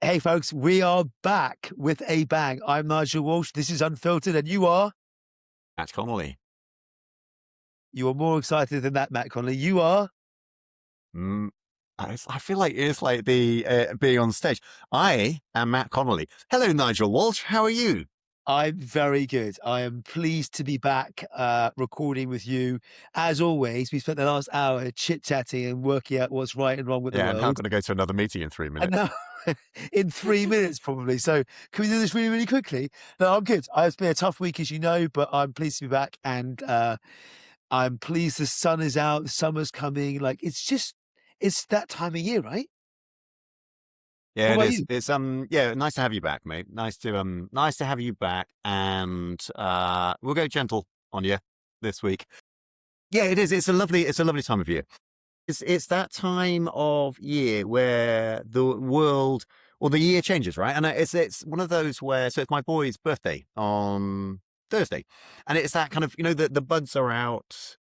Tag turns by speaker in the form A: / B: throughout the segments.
A: Hey, folks, we are back with a bang. I'm Nigel Walsh. This is Unfiltered, and you are?
B: Matt Connolly.
A: You are more excited than that, Matt Connolly. You are?
B: I feel like it's like the being on stage. I am Matt Connolly. Hello, Nigel Walsh. How are you?
A: I'm very good. I am pleased to be back recording with you. As always, we spent the last hour chit-chatting and working out what's right and wrong with the
B: Yeah, and I'm
A: world.
B: going to go to another meeting in 3 minutes.
A: And now, in 3 minutes probably. So can we do this really, really quickly? No, I'm good. It's been a tough week, as you know, but I'm pleased to be back. And I'm pleased the sun is out, summer's coming. Like, it's that time of year, right?
B: Yeah,
A: What
B: it
A: about
B: is.
A: you?
B: It's yeah, nice to have you back, mate. Nice to have you back, and we'll go gentle on you this week. Yeah, it is. It's a lovely time of year. It's that time of year where the world or the year changes, right? And it's one of those where, so it's my boy's birthday on Thursday, and it's that kind of, the buds are out,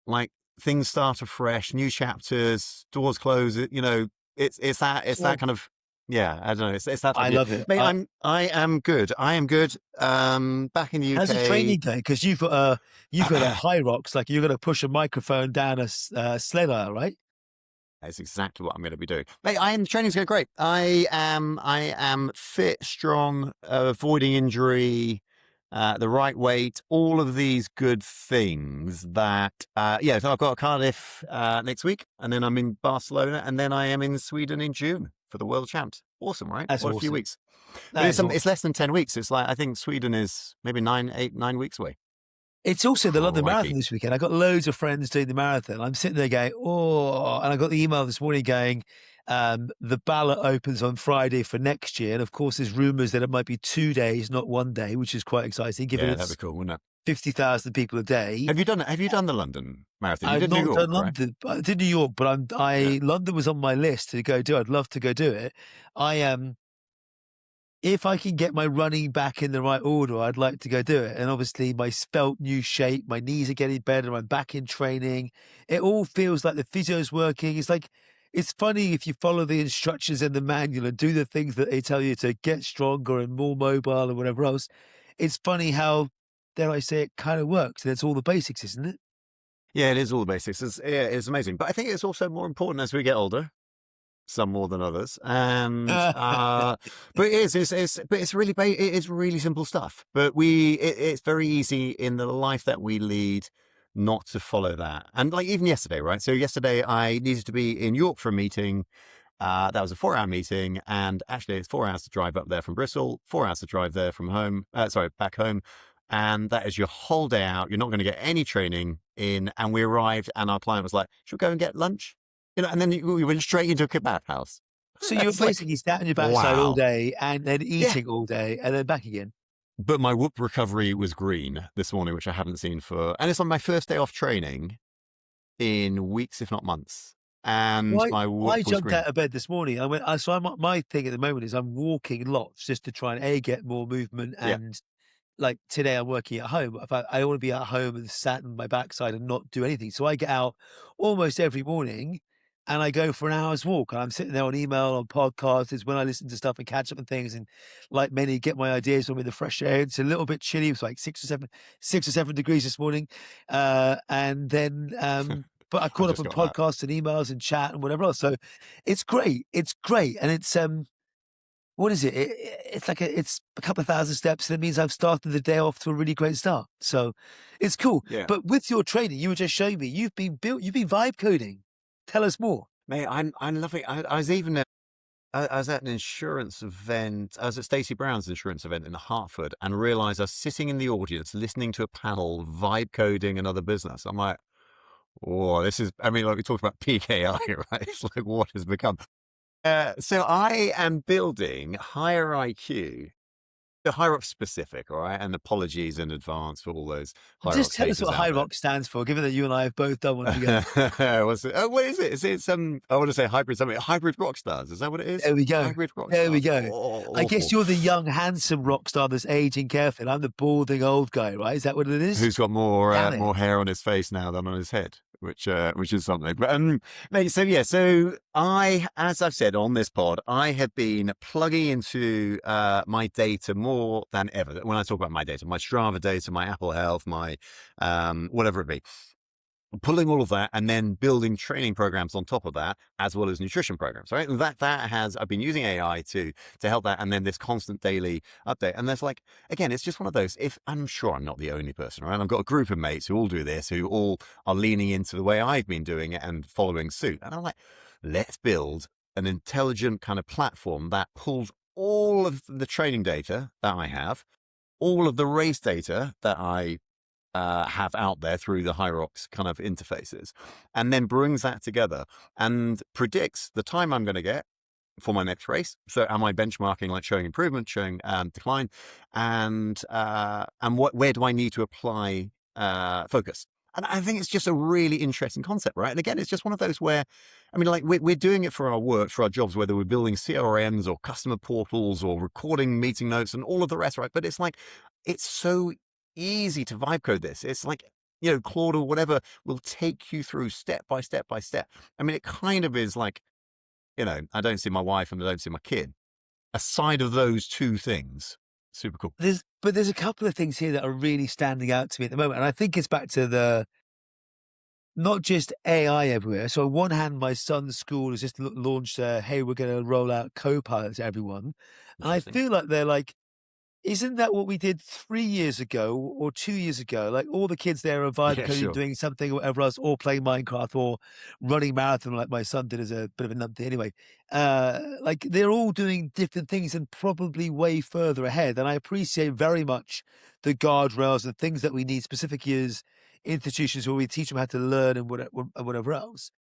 B: like things start afresh, new chapters, doors close. It's that kind of, yeah. I don't know. It's that type
A: I
B: of year.
A: love it.
B: Mate, I am good. I am good. Back in the UK.
A: How's the training going? Because you've got a high rocks, like you're going to push a microphone down a sled aisle, right?
B: That's exactly what I'm going to be doing. Mate, the training's going great. I am fit, strong, avoiding injury, the right weight, all of these good things that, so I've got Cardiff next week, and then I'm in Barcelona, and then I am in Sweden in June for the World Champs. Awesome, right?
A: That's
B: What
A: awesome.
B: a few weeks.
A: That
B: But
A: is awesome.
B: it's less than 10 weeks. It's like, I think Sweden is maybe 9 weeks away.
A: It's also the London
B: Crikey.
A: Marathon this weekend. I got loads of friends doing the marathon. I'm sitting there going, oh, and I got the email this morning going, the ballot opens on Friday for next year. And of course, there's rumours that it might be 2 days, not 1 day, which is quite exciting, given
B: Yeah, that'd be
A: it's
B: cool, wouldn't it?
A: 50,000 people a day.
B: Have you done the London Marathon? You
A: I've
B: did
A: not
B: New York,
A: done
B: right?
A: London. I did New York, but London was on my list to go do. I'd love to go do it. If I can get my running back in the right order, I'd like to go do it. And obviously my spelt new shape, my knees are getting better, I'm back in training. It all feels like the physio's working. It's funny if you follow the instructions in the manual and do the things that they tell you to get stronger and more mobile and whatever else. It's funny how, dare I say, it kind of works. And it's all the basics, isn't it?
B: Yeah, it is all the basics. It's amazing. But I think it's also more important as we get older. Some more than others, and but it's really simple stuff. But it's very easy in the life that we lead not to follow that. And like even yesterday, right? So yesterday I needed to be in York for a meeting. That was a 4-hour meeting, and actually it's 4 hours to drive up there from Bristol, 4 hours to drive there from home. Back home. And that is your whole day out. You're not going to get any training in. And we arrived, and our client was like, "Should we go and get lunch?" And then we went straight into a kebab house.
A: So you're basically sat on your backside all day and then eating all day and then back again.
B: But my whoop recovery was green this morning, which I haven't seen and it's on my first day off training in weeks, if not months. And my whoop
A: I
B: was
A: jumped
B: green.
A: out of bed this morning. My thing at the moment is I'm walking lots just to try and get more movement. And like today I'm working at home. I want to be at home and sat on my backside and not do anything. So I get out almost every morning and I go for an hour's walk, and I'm sitting there on email, on podcasts. It's when I listen to stuff and catch up on things, and like many, get my ideas from in the fresh air. It's a little bit chilly. It's like 6 or 7 degrees this morning. And then, but I caught up on podcasts and emails and chat and whatever else. So it's great. It's great. And it's, what is it? It's a couple of thousand steps, and it means I've started the day off to a really great start. So it's cool.
B: Yeah.
A: But with your training, you were just showing me, you've been vibe coding. Tell us more.
B: Mate, I'm loving. I was even I was at an insurance event. I was at Stacey Brown's insurance event in Hartford, and realised I was sitting in the audience listening to a panel vibe coding another business. I'm like, oh, this is. I mean, like we talked about PKI, right? It's like what has become. So I am building higher IQ. The High Rock specific, all right? And apologies in advance for all those High Rock.
A: Just tell us what High Rock stands for, given that you and I have both done one together.
B: What's it? Oh, what is it? It's I want to say hybrid something. Hybrid rock stars. Is that what it is?
A: There we go.
B: Hybrid rock
A: there
B: stars.
A: we go.
B: Oh,
A: I guess you're the young, handsome rock star that's aging carefully. I'm the balding old guy, right? Is that what it is?
B: Who's got more hair on his face now than on his head? which is something. But mate, so yeah, so as I've said on this pod, I have been plugging into my data more than ever. When I talk about my data, my Strava data, my Apple Health, my whatever it be, pulling all of that and then building training programs on top of that, as well as nutrition programs, right? And I've been using AI to help that, and then this constant daily update. And there's like, again, it's just one of those, if I'm sure I'm not the only person, right? I've got a group of mates who all do this, who all are leaning into the way I've been doing it and following suit. And I'm like, let's build an intelligent kind of platform that pulls all of the training data that I have, all of the race data that I have out there through the Hyrox kind of interfaces, and then brings that together and predicts the time I'm going to get for my next race. So am I benchmarking, like showing improvement, showing decline, and where do I need to apply focus? And I think it's just a really interesting concept, right? And again, it's just one of those where, I mean, like we're doing it for our work, for our jobs, whether we're building CRMs or customer portals or recording meeting notes and all of the rest, right? But it's like, it's so easy to vibe code this. It's like, Claude or whatever will take you through step by step by step. I mean, it kind of is like, I don't see my wife and I don't see my kid. Aside of those two things, super cool.
A: There's a couple of things here that are really standing out to me at the moment. And I think it's back to not just AI everywhere. So on one hand, my son's school has just launched hey, we're going to roll out Copilot to everyone. And I
B: Interesting.
A: feel like they're like, isn't that what we did 3 years ago or 2 years ago? Like all the kids there are vibe
B: Yeah,
A: coding,
B: sure.
A: doing something or whatever else, or playing Minecraft or running marathon like my son did as a bit of a numpty anyway. Like they're all doing different things and probably way further ahead. And I appreciate very much the guardrails and things that we need specifically as institutions where we teach them how to learn and whatever else.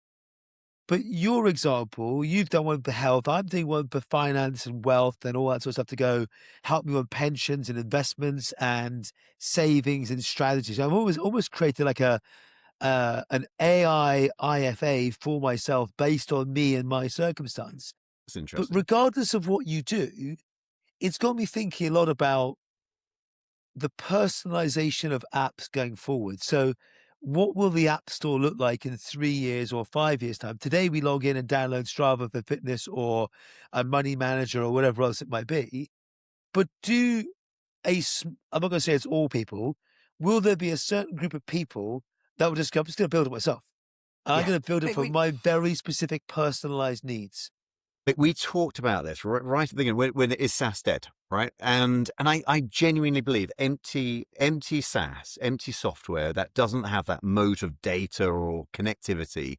A: But your example, you've done one for health. I'm doing one for finance and wealth and all that sort of stuff to go help me on pensions and investments and savings and strategies. I've almost created like an AI IFA for myself based on me and my circumstance.
B: It's
A: But
B: interesting.
A: regardless of what you do, it's got me thinking a lot about the personalization of apps going forward. So, what will the App Store look like in 3 years or 5 years' time? Today, we log in and download Strava for fitness or a money manager or whatever else it might be. But I'm not going to say it's all people. Will there be a certain group of people that will just go, I'm just going to build it myself? I'm
B: Yeah.
A: going to build it
B: Mate,
A: for my very specific personalized needs.
B: we talked about this right at the beginning when it is SaaS dead, right? And I genuinely believe empty SaaS, empty software that doesn't have that moat of data or connectivity,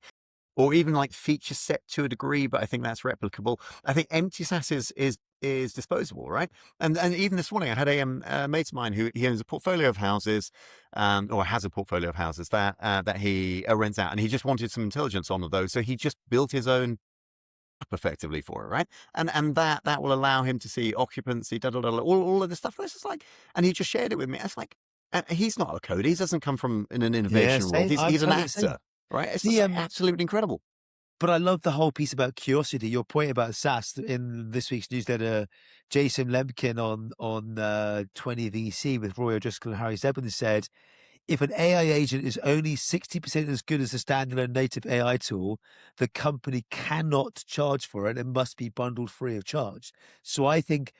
B: or even like feature set to a degree, but I think that's replicable. I think empty SaaS is disposable, right? And even this morning, I had a mate of mine who he owns a portfolio of houses, or has a portfolio of houses that he rents out, and he just wanted some intelligence on those, so he just built his own app effectively for it, right? And that will allow him to see occupancy, all of this stuff. And it's just like, and he just shared it with me. It's like, he's not a coder. He doesn't come from in an
A: Yeah,
B: innovation world.
A: same. I'm
B: He's an
A: totally the same.
B: actor, right? It's just
A: The
B: like absolutely incredible.
A: But I love the whole piece about curiosity. Your point about SaaS in this week's newsletter, Jason Lemkin on 20VC with Roy O'Driscoll and Harry Zebin said, if an AI agent is only 60% as good as a standalone native AI tool, the company cannot charge for it. It must be bundled free of charge. So I think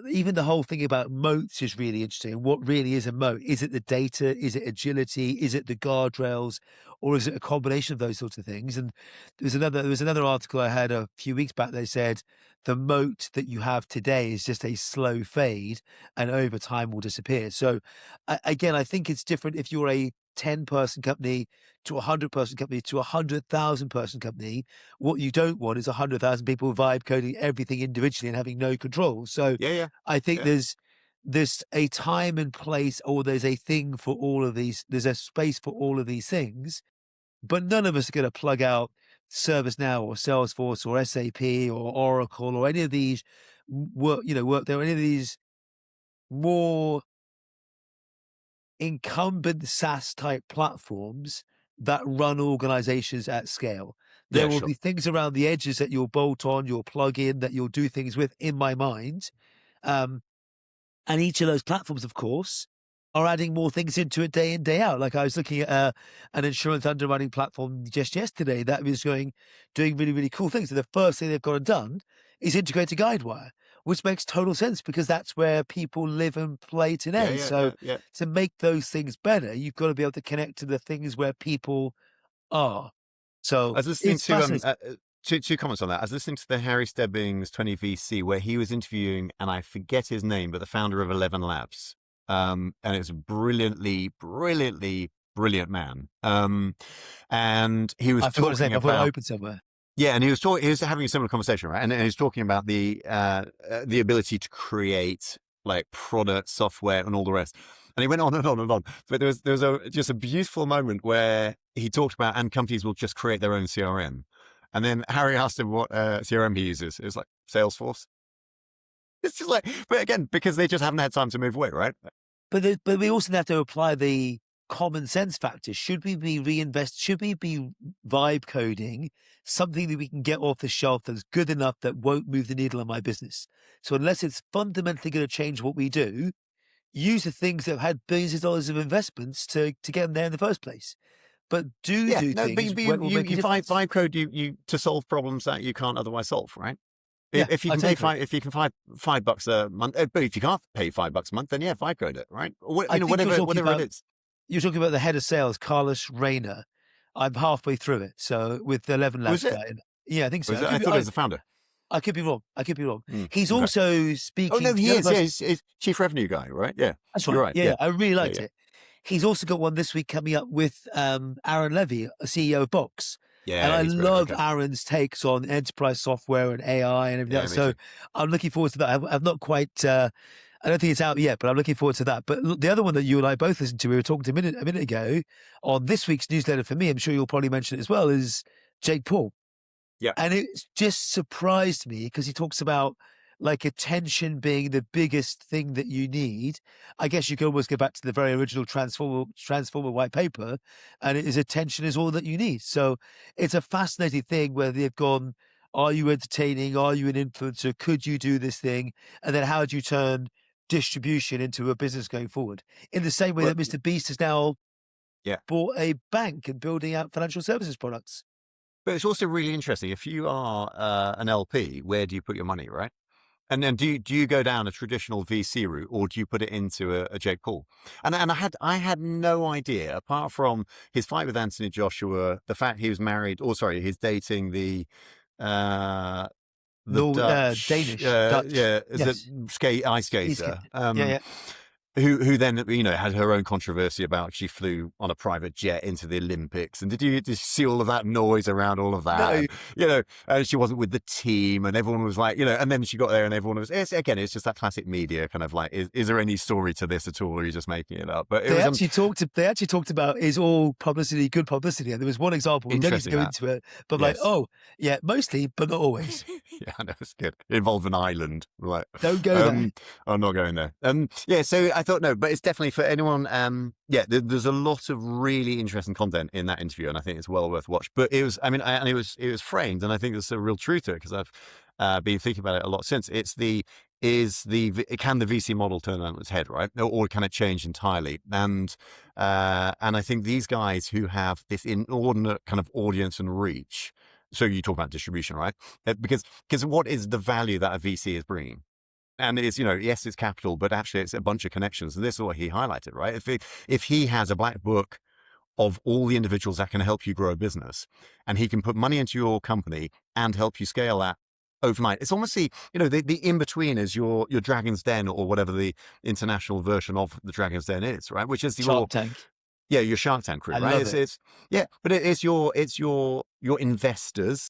A: even the whole thing about moats is really interesting. What really is a moat? Is it the data? Is it agility? Is it the guardrails? Or is it a combination of those sorts of things? And there was another article I had a few weeks back that said the moat that you have today is just a slow fade and over time will disappear. So again, I think it's different if you're a 10-person company to a 100-person company to a 100,000-person company. What you don't want is 100,000 people vibe coding everything individually and having no control. So
B: Yeah, yeah,
A: I think
B: yeah,
A: there's a time and place, or there's a thing for all of these. There's a space for all of these things, but none of us are going to plug out ServiceNow or Salesforce or SAP or Oracle or any of these work there, any of these more incumbent SaaS type platforms that run organizations at scale. There
B: yeah,
A: will
B: sure.
A: be things around the edges that you'll bolt on, you'll plug in, that you'll do things with, in my mind. And each of those platforms, of course, are adding more things into it day in, day out. Like I was looking at an insurance underwriting platform just yesterday that was doing really, really cool things. And the first thing they've got it done is integrate a Guidewire, which makes total sense because that's where people live and play
B: Yeah,
A: today.
B: yeah,
A: So
B: yeah, yeah.
A: to make those things better, you've got to be able to connect to the things where people are. So
B: I was listening
A: it's
B: to
A: fascinating.
B: two comments on that. I was listening to the Harry Stebbings 20 VC where he was interviewing, and I forget his name, but the founder of 11 Labs. And it's a brilliant man. And he was
A: I forgot his
B: talking
A: name. I've got it
B: about,
A: open somewhere.
B: yeah, and he was having a similar conversation, right? And he was talking about the ability to create like product, software, and all the rest. And he went on and on and on. But there was just a beautiful moment where he talked about, and companies will just create their own CRM. And then Harry asked him what CRM he uses. It was like Salesforce. It's just like, but again, because they just haven't had time to move away, right?
A: But we also have to apply the common sense factor. Should we be should we be vibe coding something that we can get off the shelf that's good enough that won't move the needle on my business? So unless it's fundamentally going to change what we do, use the things that have had billions of dollars of investments to get them there in the first place. But do
B: Yeah, no,
A: things
B: but
A: where it will make a difference.
B: vibe code you to solve problems that you can't otherwise solve, right?
A: Yeah,
B: If you
A: I
B: can pay
A: take it.
B: if you can $5 a month, but if you can't pay $5 a month, then yeah, vibe code it, right? Or,
A: I think
B: whatever it is.
A: you're talking about the head of sales, Carlos Reyna. I'm halfway through it. So with the 11
B: Was
A: Labs
B: it?
A: guy. Yeah, I think so.
B: Was it? I thought it was the founder.
A: I could be wrong. I could be wrong. He's
B: Okay.
A: also
B: Oh no,
A: speaking to
B: he
A: the other
B: is. Yeah,
A: person.
B: he's chief revenue guy, right? Yeah,
A: That's
B: you're
A: right.
B: right.
A: Yeah,
B: Yeah,
A: yeah. I really
B: yeah,
A: liked
B: yeah,
A: it. He's also got one this week coming up with Aaron Levy, a CEO of Box. And
B: yeah.
A: I
B: He's brilliant.
A: love
B: Okay.
A: Aaron's takes on enterprise software and AI and everything
B: Yeah,
A: else.
B: me
A: So
B: too.
A: I'm looking forward to that. I've not quite, I don't think it's out yet, but I'm looking forward to that. But the other one that you and I both listened to, we were talking to a minute ago on this week's newsletter for me, I'm sure you'll probably mention it as well, is Jake Paul.
B: Yeah,
A: And it just surprised me because he talks about like attention being the biggest thing that you need. I guess you could almost go back to the very original Transformer white paper, and it is attention is all that you need. So it's a fascinating thing where they've gone, are you entertaining? Are you an influencer? Could you do this thing? And then how do you turn distribution into a business going forward? In the same way
B: well,
A: that Mr. Beast has now
B: yeah.
A: bought a bank and building out financial services products.
B: But it's also really interesting. If you are an LP, where do you put your money, right? And then do you go down a traditional VC route, or do you put it into a Jake Paul? And I had no idea, apart from his fight with Anthony Joshua, the fact he was married, or sorry, he's dating uh, the
A: No,
B: Dutch,
A: Danish, Dutch.
B: yeah, is it
A: Yes.
B: ice
A: He's
B: skater,
A: good. Yeah, yeah.
B: who then had her own controversy about she flew on a private jet into the Olympics. And did you see all of that noise around all of that?
A: No,
B: And she wasn't with the team, and everyone was like, and then she got there, and everyone was. It's just that classic media kind of like, is there any story to this at all, or are you just making it up? But it
A: they
B: was
A: actually talked about is all publicity good publicity, and there was one example. We don't need to
B: interesting
A: go
B: that.
A: into it, but like,
B: Yes.
A: oh yeah, mostly, but not always.
B: Yeah, I know, it's good. It involved an island. Like,
A: Don't go there.
B: I'm not going there. Yeah, so I thought, no, but it's definitely for anyone. There's a lot of really interesting content in that interview, and I think it's well worth watch. But it was, and it was framed, and I think there's a real truth to it because I've been thinking about it a lot since. Can the VC model turn on its head, right? Or can it change entirely? And I think these guys who have this inordinate kind of audience and reach. So you talk about distribution, right? Because what is the value that a VC is bringing? And it's, yes, it's capital, but actually it's a bunch of connections. And this is what he highlighted, right? If he has a black book of all the individuals that can help you grow a business, and he can put money into your company and help you scale that overnight. It's almost the in-between is your Dragon's Den, or whatever the international version of the Dragon's Den is, right? Which is
A: Shark Tank.
B: your Shark Tank crew,
A: I
B: right?
A: love it.
B: But it's your investors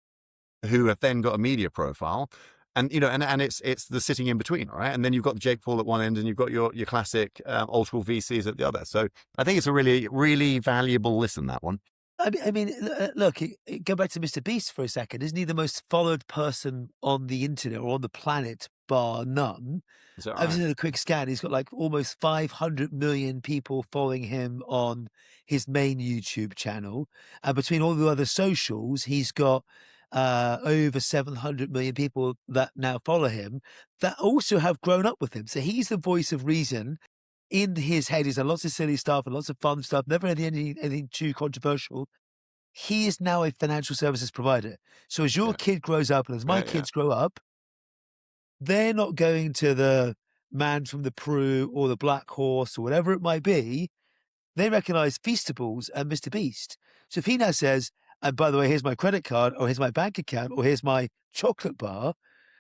B: who have then got a media profile, and and it's the sitting in between, right? And then you've got Jake Paul at one end, and you've got your classic old school VCs at the other. So I think it's a really, really valuable listen, that one.
A: Look, go back to Mr. Beast for a second. Isn't he the most followed person on the internet or on the planet, bar none?
B: Is that
A: I was
B: right?
A: in a quick scan. He's got like almost 500 million people following him on his main YouTube channel. And between all the other socials, he's got over 700 million people that now follow him that also have grown up with him. So he's the voice of reason in his head, he's done lots of silly stuff and lots of fun stuff, never anything too controversial. He is now a financial services provider. So as your
B: Yeah.
A: kid grows up and as my
B: Yeah. Yeah.
A: kids grow up, they're not going to the Man from the Peru or the Black Horse or whatever it might be. They recognize Feastables and Mr. Beast. So if he now says, and by the way, here's my credit card, or here's my bank account, or here's my chocolate bar,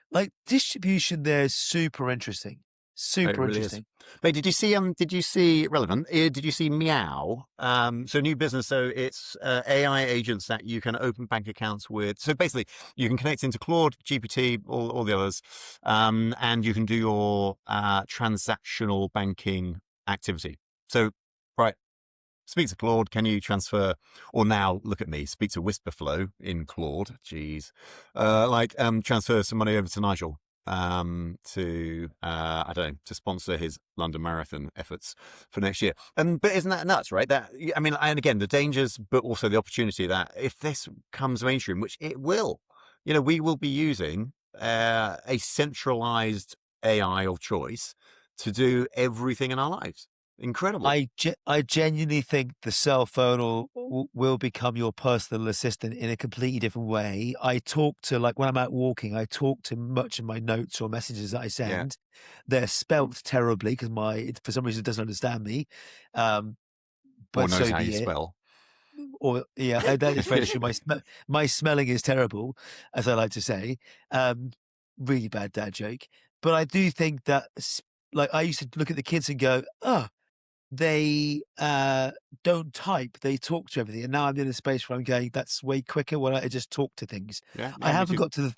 A: like distribution there is super interesting.
B: It
A: Super
B: really is.
A: interesting.
B: But did you see relevant? Did you see Meow? So new business. So it's AI agents that you can open bank accounts with. So basically, you can connect into Claude, GPT, all the others, and you can do your transactional banking activity. So, right. Speak to Claude. Can you transfer? Or now look at me. Speak to Whisperflow in Claude. Jeez, transfer some money over to Nigel to I don't know, to sponsor his London Marathon efforts for next year. But isn't that nuts, right? That, I mean, and again, the dangers, but also the opportunity that if this comes mainstream, which it will, we will be using a centralized AI of choice to do everything in our lives. Incredible.
A: I genuinely think the cell phone will become your personal assistant in a completely different way. I talk to, like when I'm out walking, I talk to much of my notes or messages that I
B: Yeah.
A: send. They're spelt terribly because for some reason it doesn't understand me.
B: Or
A: But
B: knows
A: so
B: how you
A: be it.
B: spell.
A: Or yeah, that is very true. My smelling is terrible, as I like to say. Really bad dad joke. But I do think that, like, I used to look at the kids and go, oh, they don't type, they talk to everything. And now I'm in a space where I'm going, that's way quicker when I just talk to things.
B: Yeah,
A: I
B: yeah, me
A: haven't
B: too.
A: got to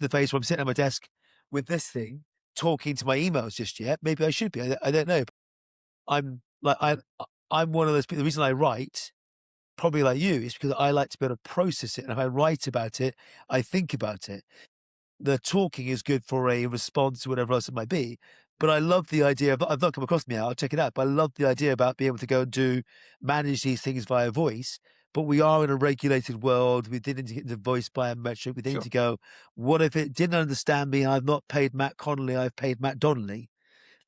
A: the phase where I'm sitting at my desk with this thing talking to my emails just yet. Maybe I should be. I don't know. I'm like I'm one of those people. The reason I write, probably like you, is because I like to be able to process it. And if I write about it, I think about it. The talking is good for a response to whatever else it might be. But I love the idea of, I've not come across Meow, I'll check it out, but I love the idea about being able to go and manage these things via voice. But we are in a regulated world. We didn't get into voice biometric. We didn't
B: Sure.
A: to go, what if it didn't understand me? I've not paid Matt Connolly, I've paid Matt Donnelly.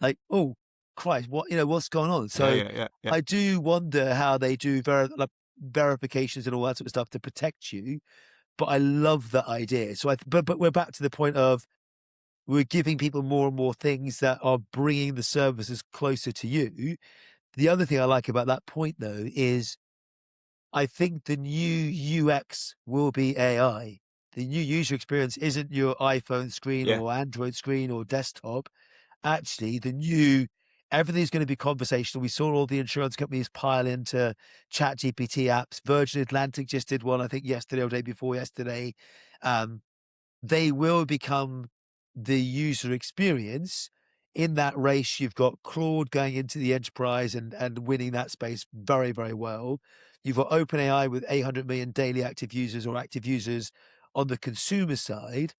A: Like, oh, Christ, what's going on?
B: Yeah,
A: So
B: yeah, yeah, yeah.
A: I do wonder how they do verifications and all that sort of stuff to protect you. But I love that idea. So but we're back to the point of, we're giving people more and more things that are bringing the services closer to you. The other thing I like about that point, though, is I think the new UX will be AI. The new user experience isn't your iPhone screen
B: Yeah,
A: or Android screen or desktop. Actually, everything's going to be conversational. We saw all the insurance companies pile into chat GPT apps. Virgin Atlantic just did one, I think yesterday or day before yesterday. They will become the user experience. In that race, you've got Claude going into the enterprise and winning that space very, very well. You've got OpenAI with 800 million daily active users or active users on the consumer side,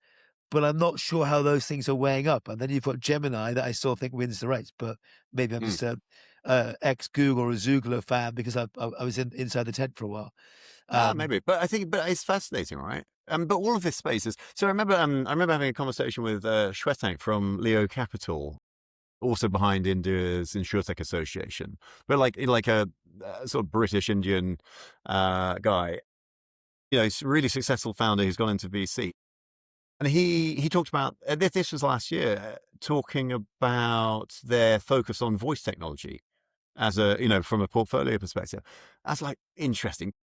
A: but I'm not sure how those things are weighing up. And then you've got Gemini that I still think wins the race, but maybe I'm
B: mm.
A: just a ex-Google or a Zoogla fan because I was inside the tent for a while.
B: Maybe, but but it's fascinating, right? But all of this space is. So I remember having a conversation with Shwetank from Leo Capital, also behind India's InsurTech Association, but like a sort of British Indian guy. He's a really successful founder who's gone into VC. And he talked about this was last year, talking about their focus on voice technology as from a portfolio perspective. That's like interesting.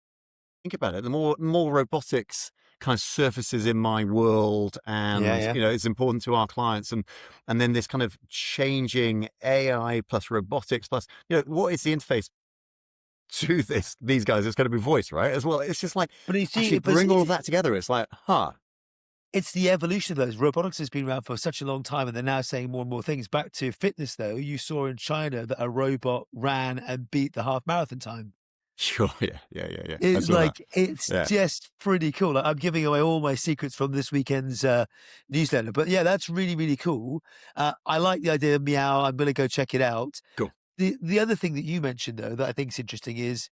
B: Think about it. The more robotics kind of surfaces in my world,
A: Yeah,
B: and
A: yeah.
B: it's important to our clients, and then this kind of changing AI plus robotics plus what is the interface to these guys? It's going to be voice, right? As well. It's just like
A: But you
B: actually
A: see,
B: bring all of that together. It's like,
A: it's the evolution of those. Robotics has been around for such a long time, and they're now saying more and more things. Back to fitness, though, you saw in China that a robot ran and beat the half marathon time.
B: sure, yeah. I
A: It's
B: saw that.
A: like, it's
B: Yeah,
A: just pretty cool. Like, I'm giving away all my secrets from this weekend's newsletter, but yeah, that's really, really cool. I like the idea of Meow. I'm going to go check it out.
B: cool.
A: The other thing that you mentioned, though, that I think is interesting is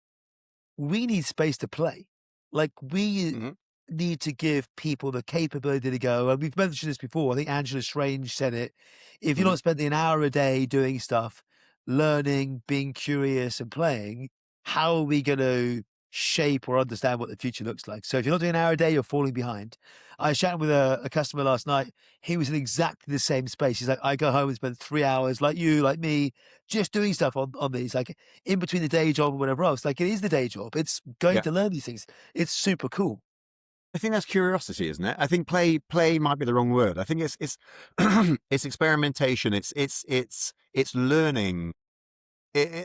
A: we need space to play. Like, we
B: Hmm.
A: need to give people the capability to go, and we've mentioned this before. I think Angela Strange said it. If you're
B: Hmm.
A: not spending an hour a day doing stuff, learning, being curious and playing, how are we going to shape or understand what the future looks like? So if you're not doing an hour a day, you're falling behind. I was chatting with a customer last night. He was in exactly the same space. He's like, I go home and spend 3 hours like you, like me, just doing stuff on these, like in between the day job or whatever else. Like it is the day job. It's going
B: Yeah.
A: to learn these things. It's super cool.
B: I think that's curiosity, isn't it? I think play might be the wrong word. I think it's it's experimentation. It's learning.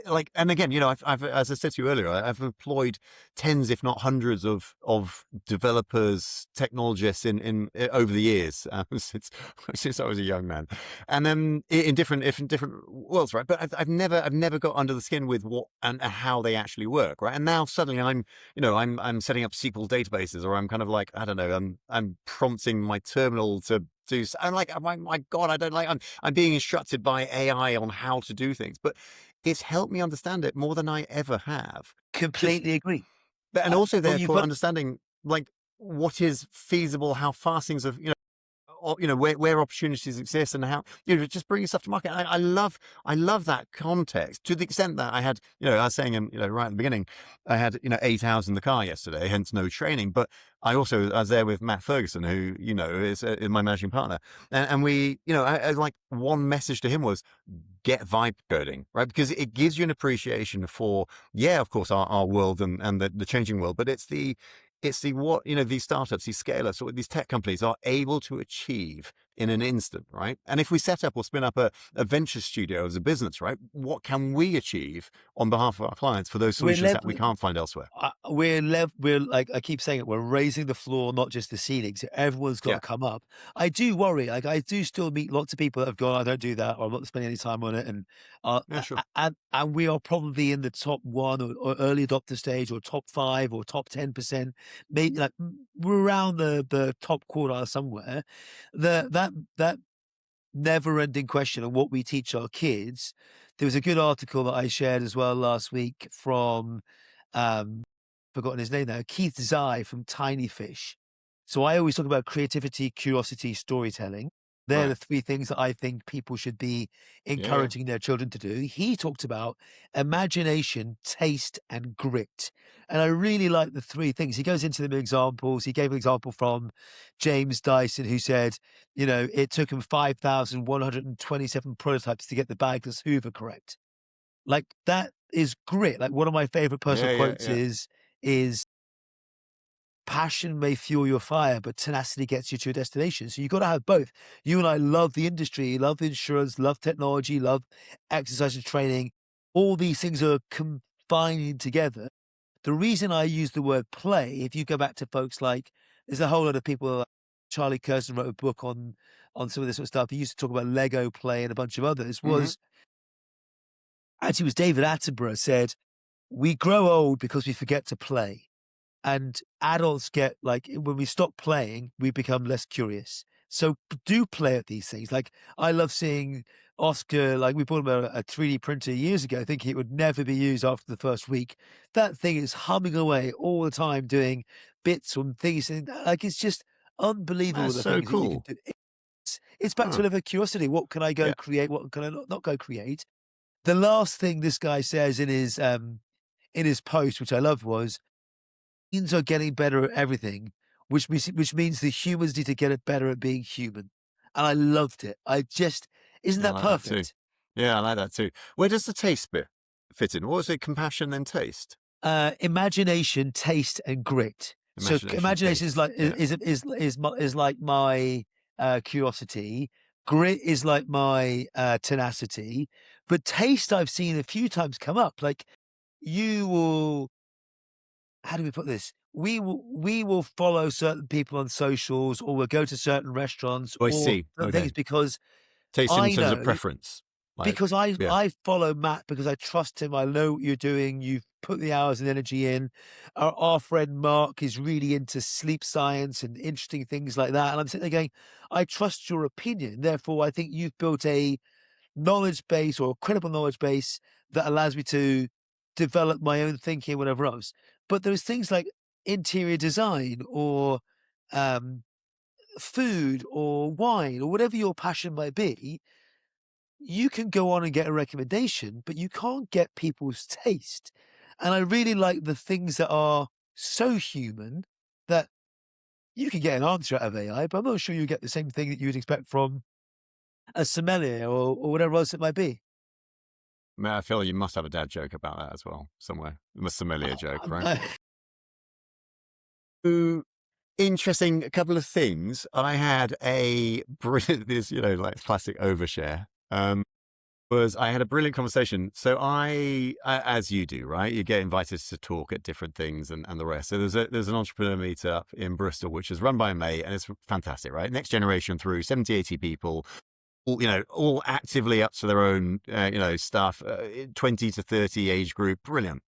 B: Like, and again, I've, as I said to you earlier, I've employed tens, if not hundreds, of developers, technologists over the years, since I was a young man, and then in different worlds, right? But I've never got under the skin with what and how they actually work, right? And now suddenly I'm setting up SQL databases, or I'm kind of like, I don't know, I'm prompting my terminal to do. I'm like, oh my God, I don't like. I'm being instructed by AI on how to do things, but it's helped me understand it more than I ever have. Just,
A: Completely agree.
B: and also
A: Well, you've
B: therefore
A: got
B: understanding like what is feasible, how fast things are, where opportunities exist, and how just bringing stuff to market. I love that context, to the extent that I had, I was saying, right at the beginning, I had 8 hours in the car yesterday, hence no training. But I was there with Matt Ferguson, who is my managing partner, and we, I like, one message to him was, get vibe coding, right? Because it gives you an appreciation for, yeah, of course, our world and the changing world, but it's the what these startups, these scale-ups, or these tech companies are able to achieve in an instant, right? And if we set up or spin up a venture studio as a business, right, what can we achieve on behalf of our clients for those
A: we're
B: solutions that
A: level
B: we can't find elsewhere?
A: we're like I keep saying it, we're raising the floor, not just the ceiling. So everyone's got
B: Yeah,
A: to come up. I do worry. Like I do still meet lots of people that have gone, I don't do that, or I'm not spending any time on it. And
B: yeah, sure.
A: and we are probably in the top one or early adopter stage, or top 5 or top 10%, maybe like we're around the top quartile somewhere. That never ending question of what we teach our kids. There was a good article that I shared as well last week from um, forgotten his name now, Keith Zai from Tiny Fish. So I always talk about creativity, curiosity, storytelling. They're
B: Right.
A: the three things that I think people should be
B: Yeah, yeah.
A: encouraging their children to do. He talked about imagination, taste, and grit. And I really like the three things. He goes into them in examples. He gave an example from James Dyson, who said, it took him 5,127 prototypes to get the bagless Hoover correct. Like that is grit. Like one of my favorite personal
B: Yeah, yeah,
A: quotes
B: yeah.
A: is passion may fuel your fire, but tenacity gets you to a destination. So you've got to have both. You and I love the industry, love insurance, love technology, love exercise and training. All these things are combining together. The reason I use the word play, if you go back to folks like, there's a whole lot of people. Charlie Kirsten wrote a book on some of this sort of stuff. He used to talk about Lego play and a bunch of others.
B: Hmm.
A: Was actually was David Attenborough said, we grow old because we forget to play. And adults get like, when we stop playing, we become less curious. So do play at these things. Like I love seeing Oscar, like we bought him a 3D printer years ago, thinking it would never be used after the first week. That thing is humming away all the time, doing bits on things. And like, it's just unbelievable
B: That's
A: the
B: so
A: things that you can
B: cool.
A: do. It's back to
B: Huh.
A: a level of curiosity. What can I go
B: Yeah.
A: create? What can I not go create? The last thing this guy says in his post, which I loved, was humans are getting better at everything, which means the humans need to get it better at being human. And I loved it. I just isn't
B: Yeah, I
A: that
B: like that too.
A: perfect?
B: Yeah, I like that too. Where does the taste bit fit in? What was it? Compassion, then taste.
A: Imagination, taste, and grit. So
B: Imagination,
A: imagination is
B: taste.
A: like
B: Yeah.
A: is like my curiosity. Grit is like my tenacity. But taste, I've seen a few times come up. Like you will how do we put this? We will follow certain people on socials, or we'll go to certain restaurants
B: Oh, I
A: or
B: see.
A: certain things
B: Okay.
A: because
B: Taste in
A: I
B: terms of
A: know
B: preference. Like,
A: because I
B: yeah.
A: I follow Matt because I trust him. I know what you're doing. You've put the hours and energy in. Our friend Mark is really into sleep science and interesting things like that. And I'm sitting there going, I trust your opinion. Therefore, I think you've built a knowledge base or a credible knowledge base that allows me to develop my own thinking, whatever else. But there's things like interior design or um, food or wine or whatever your passion might be. you can go on and get a recommendation, but you can't get people's taste. And I really like the things that are so human that you can get an answer out of AI, but I'm not sure you get the same thing that you would expect from a sommelier or whatever else it might be.
B: I mean, I feel you must have a dad joke about that as well somewhere. A familiar joke, right? Ooh, interesting. A couple of things. I had a brilliant, this, like classic overshare. Was I had a brilliant conversation. So as you do, right? You get invited to talk at different things and the rest. So there's an entrepreneur meetup in Bristol, which is run by a mate, and it's fantastic, right? Next generation through 70, 80 people, all actively up to their own, stuff, 20 to 30 age group. Brilliant.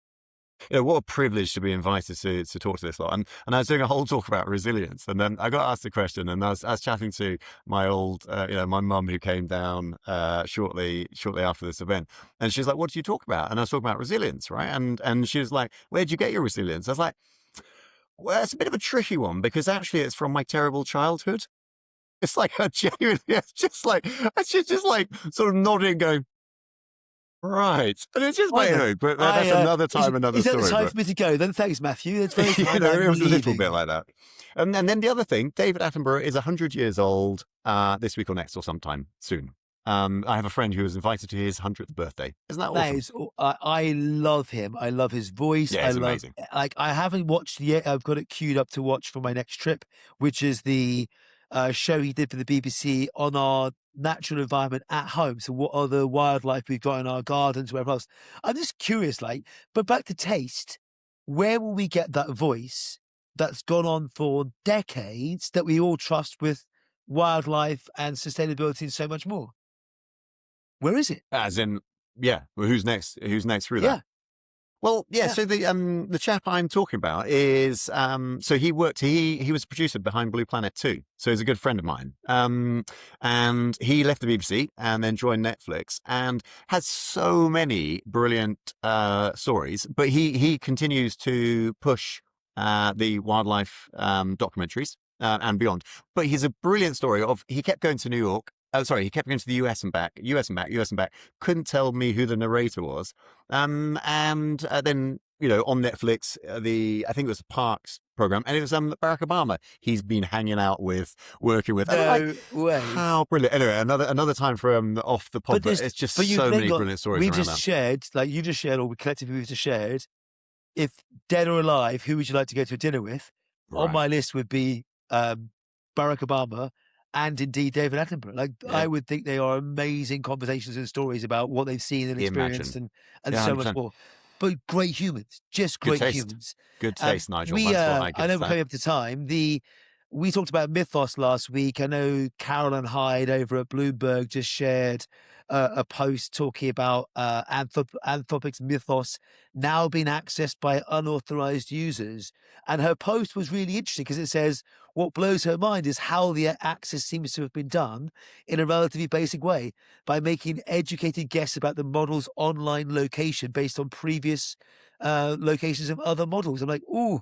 B: What a privilege to be invited to talk to this lot. And I was doing a whole talk about resilience. And then I got asked a question, and I was chatting to my old, my mum, who came down shortly after this event. And she's like, "What do you talk about?" And I was talking about resilience, right? And she was like, "Where'd you get your resilience?" I was like, "Well, it's a bit of a tricky one, because actually it's from my terrible childhood." It's like, I genuinely, it's just like sort of nodding, going, right. And it's just my but that's another time, another story.
A: Is that the time for me to go? Then thanks, Matthew. That's very kind.
B: It was a little bit like that. And then the other thing, David Attenborough is 100 years old this week or next or sometime soon. I have a friend who was invited to his 100th birthday. Isn't that awesome?
A: I love him. I love his voice.
B: Yeah, it's amazing.
A: Like, I haven't watched yet. I've got it queued up to watch for my next trip, which is the show he did for the BBC on our natural environment at home. So what are the wildlife we've got in our gardens, wherever else? I'm just curious, but back to taste, where will we get that voice that's gone on for decades that we all trust with wildlife and sustainability and so much more? Where is it?
B: As in, yeah, well, who's next through that? Well, yeah. So the chap I'm talking about is so he was a producer behind Blue Planet 2. So he's a good friend of mine. And he left the BBC and then joined Netflix and has so many brilliant stories. But he continues to push the wildlife documentaries and beyond. But he's a brilliant story of, he kept going to New York. He kept going to the US and back. Couldn't tell me who the narrator was. And then, on Netflix, I think it was the Parks program, and it was Barack Obama. He's been hanging out with, working with.
A: No way.
B: How brilliant. Anyway, another time for off the pod, but it's just so many brilliant stories
A: we
B: around
A: just
B: that.
A: shared, like you just shared, or we collectively we've just shared, if dead or alive, who would you like to go to a dinner with? Right. On my list would be Barack Obama, and indeed David Attenborough. I would think they are amazing conversations and stories about what they've seen and experienced and so much more. But great humans, just great humans.
B: Good taste, Nigel.
A: I know we're coming up to time. We talked about mythos last week. I know Carolyn Hyde over at Bloomberg just shared a post talking about Anthropic's mythos now being accessed by unauthorized users. And her post was really interesting because it says what blows her mind is how the access seems to have been done in a relatively basic way by making educated guesses about the model's online location based on previous locations of other models. I'm like, ooh,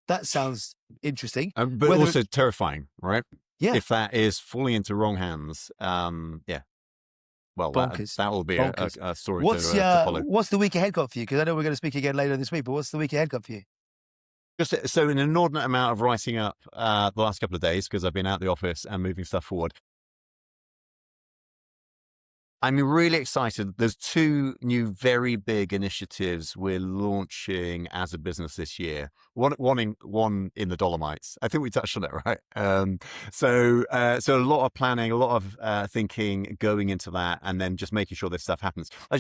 A: that sounds interesting.
B: But also terrifying, right?
A: Yeah.
B: If that is falling into wrong hands, well, that will be a story to follow.
A: What's the week ahead got for you? Because I know we're going to speak again later this week, but what's the week ahead got for you?
B: Just so an inordinate amount of writing up the last couple of days because I've been out of the office and moving stuff forward. I'm really excited. There's two new very big initiatives we're launching as a business this year. One in the Dolomites. I think we touched on it, right? So a lot of planning, a lot of thinking going into that, and then just making sure this stuff happens. I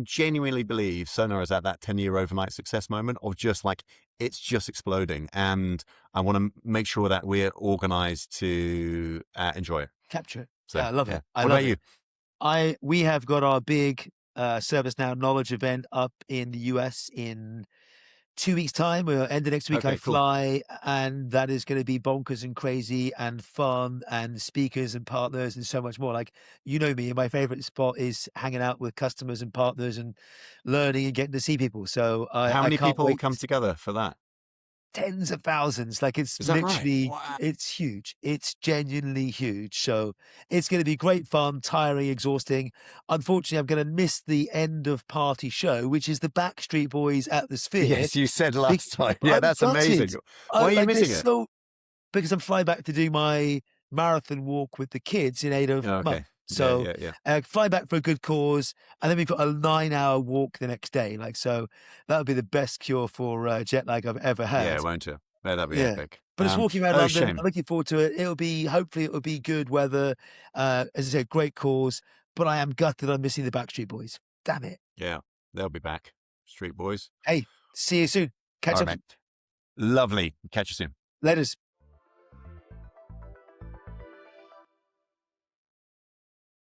B: genuinely believe Sonar is at that 10-year overnight success moment of just like, it's just exploding. And I want to make sure that we're organized to enjoy it.
A: Capture it. So, I love it.
B: What about you?
A: We have got our big ServiceNow Knowledge event up in the US in 2 weeks' time. We'll end of next week. I fly, and that is going to be bonkers and crazy and fun and speakers and partners and so much more. Like, you know me, my favorite spot is hanging out with customers and partners and learning and getting to see people. So
B: how many people will come together for that?
A: tens of thousands. Like it's
B: Is that right?
A: literally,
B: Wow.
A: it's huge. It's genuinely huge. So it's going to be great fun, tiring, exhausting. Unfortunately, I'm going to miss the end of party show, which is the Backstreet Boys at the Sphere.
B: Yes, you said last time. Yeah,
A: I'm
B: that's amazing.
A: gutted.
B: Why are you
A: Like
B: missing
A: this
B: it?
A: so because I'm flying back to do my marathon walk with the kids in 8 of
B: Oh,
A: month.
B: okay.
A: So
B: Yeah.
A: fly back for a good cause, and then we've got a 9-hour walk the next day. Like so, that would be the best cure for jet lag I've ever
B: Yeah,
A: had.
B: won't you? Yeah, that'd be
A: Yeah.
B: epic.
A: But it's walking around
B: Oh,
A: London.
B: shame.
A: I'm looking forward to it. Hopefully it'll be good weather. As I said, great cause. But I am gutted I'm missing the Backstreet Boys. Damn it.
B: Yeah, they'll be back. Street Boys.
A: Hey, see you soon.
B: All
A: Catch
B: right,
A: up
B: mate. Lovely. Catch you soon.
A: later.